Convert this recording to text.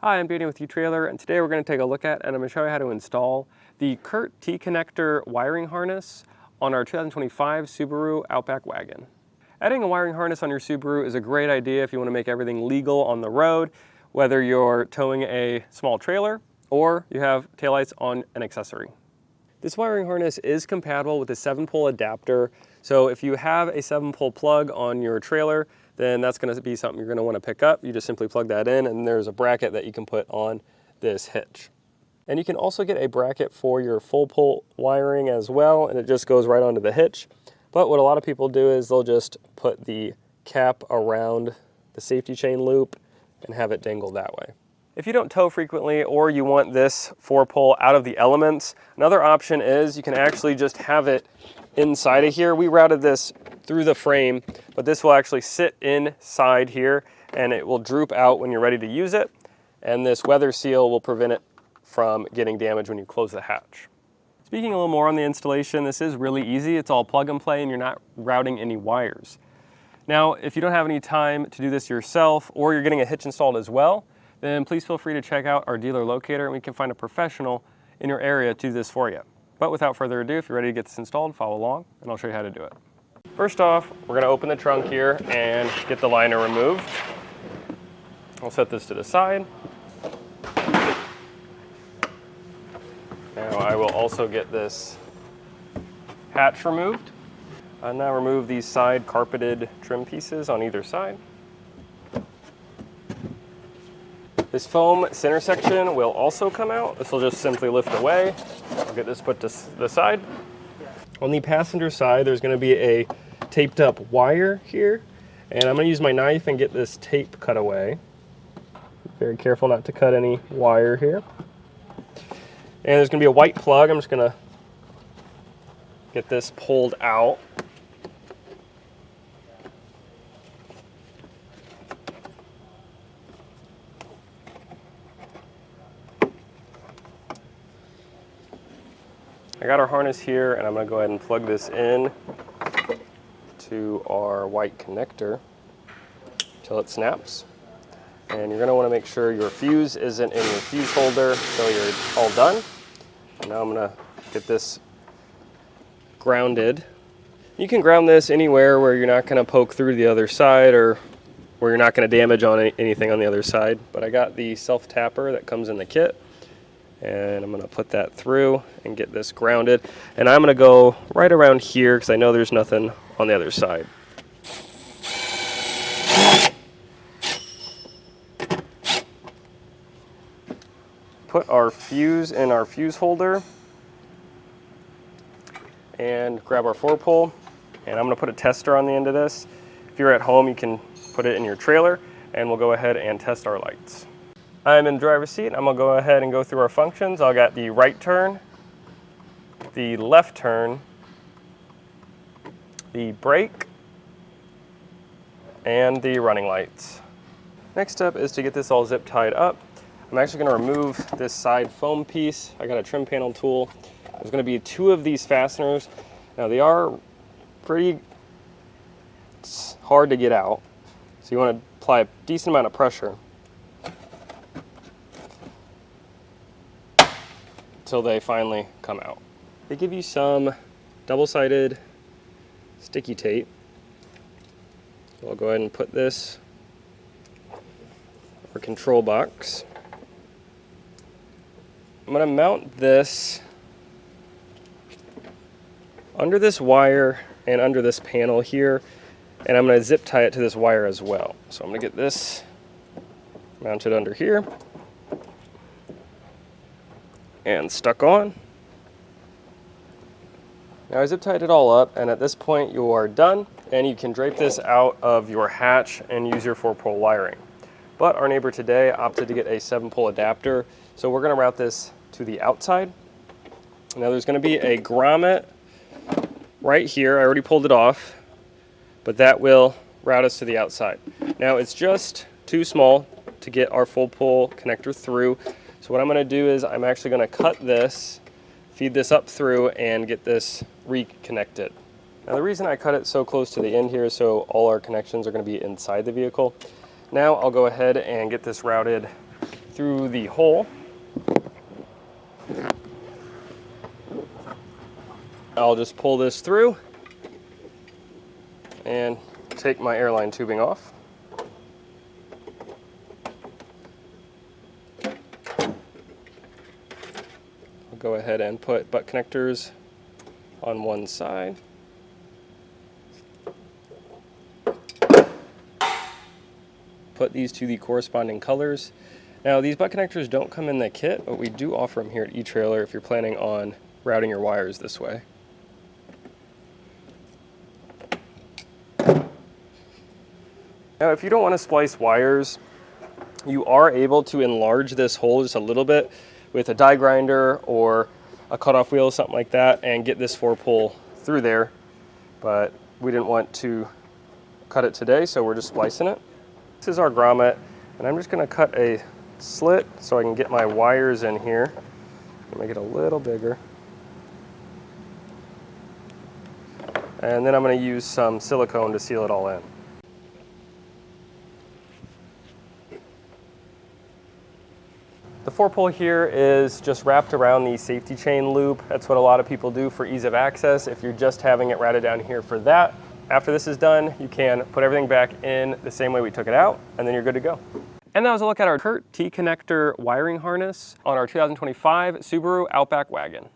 Hi, I'm Danny with etrailer, and today we're going to take a look at and I'm going to show you how to install the Curt T-Connector Wiring Harness on our 2025 Subaru Outback Wagon. Adding a wiring harness on your Subaru is a great idea if you want to make everything legal on the road, whether you're towing a small trailer or you have taillights on an accessory. This wiring harness is compatible with a 7-pole adapter, so if you have a 7-pole plug on your trailer, then that's going to be something you're going to want to pick up. You just simply plug that in and there's a bracket that you can put on this hitch. And you can also get a bracket for your full pole wiring as well, and it just goes right onto the hitch. But what a lot of people do is they'll just put the cap around the safety chain loop and have it dangle that way. If you don't tow frequently or you want this 4-pole out of the elements, another option is you can actually just have it inside of here. We routed this through the frame, but this will actually sit inside here and it will droop out when you're ready to use it. And this weather seal will prevent it from getting damaged when you close the hatch. Speaking a little more on the installation, this is really easy. It's all plug and play and you're not routing any wires. Now, if you don't have any time to do this yourself or you're getting a hitch installed as well, then please feel free to check out our dealer locator and we can find a professional in your area to do this for you. But without further ado, if you're ready to get this installed, follow along and I'll show you how to do it. First off, we're going to open the trunk here and get the liner removed. I'll set this to the side. Now I will also get this hatch removed. I'll now remove these side carpeted trim pieces on either side. This foam center section will also come out. This will just simply lift away. I'll get this put to the side. On the passenger side, there's going to be a taped up wire here, and I'm going to use my knife and get this tape cut away. Very careful not to cut any wire here. And there's going to be a white plug. I'm just going to get this pulled out. I got our harness here and I'm going to go ahead and plug this in to our white connector until it snaps. And you're going to want to make sure your fuse isn't in your fuse holder until you're all done. And now I'm going to get this grounded. You can ground this anywhere where you're not going to poke through the other side or where you're not going to damage on anything on the other side. But I got the self-tapper that comes in the kit. And I'm going to put that through and get this grounded. And I'm going to go right around here because I know there's nothing on the other side. Put our fuse in our fuse holder and grab our 4-pole. And I'm going to put a tester on the end of this. If you're at home, you can put it in your trailer and we'll go ahead and test our lights. I'm in the driver's seat. I'm going to go ahead and go through our functions. I got the right turn, the left turn, the brake, and the running lights. Next up is to get this all zip tied up. I'm actually going to remove this side foam piece. I got a trim panel tool. There's going to be 2 of these fasteners. Now they are pretty hard to get out, so you want to apply a decent amount of pressure until they finally come out. They give you some double-sided sticky tape. So I'll go ahead and put this in our control box. I'm going to mount this under this wire and under this panel here, and I'm going to zip tie it to this wire as well. So I'm going to get this mounted under here and stuck on. Now I zip tied it all up, and at this point you are done and you can drape this out of your hatch and use your 4-pole wiring. But our neighbor today opted to get a 7-pole adapter, so we're going to route this to the outside. Now there's going to be a grommet right here. I already pulled it off, but that will route us to the outside. Now it's just too small to get our full pole connector through. So what I'm going to do is I'm actually going to cut this, feed this up through, and get this reconnected. Now the reason I cut it so close to the end here is so all our connections are going to be inside the vehicle. Now I'll go ahead and get this routed through the hole. I'll just pull this through and take my airline tubing off. I'll go ahead and put butt connectors on one side. Put these to the corresponding colors. Now these butt connectors don't come in the kit, but we do offer them here at eTrailer if you're planning on routing your wires this way. Now if you don't want to splice wires, you are able to enlarge this hole just a little bit with a die grinder or a cutoff wheel, something like that, and get this 4-pull through there. But we didn't want to cut it today, so we're just splicing it. This is our grommet, and I'm just going to cut a slit so I can get my wires in here. Make it a little bigger. And then I'm going to use some silicone to seal it all in. The 4-pull here is just wrapped around the safety chain loop. That's what a lot of people do for ease of access if you're just having it routed down here for that. After this is done, you can put everything back in the same way we took it out, and then you're good to go. And that was a look at our Curt T-Connector Wiring Harness on our 2025 Subaru Outback Wagon.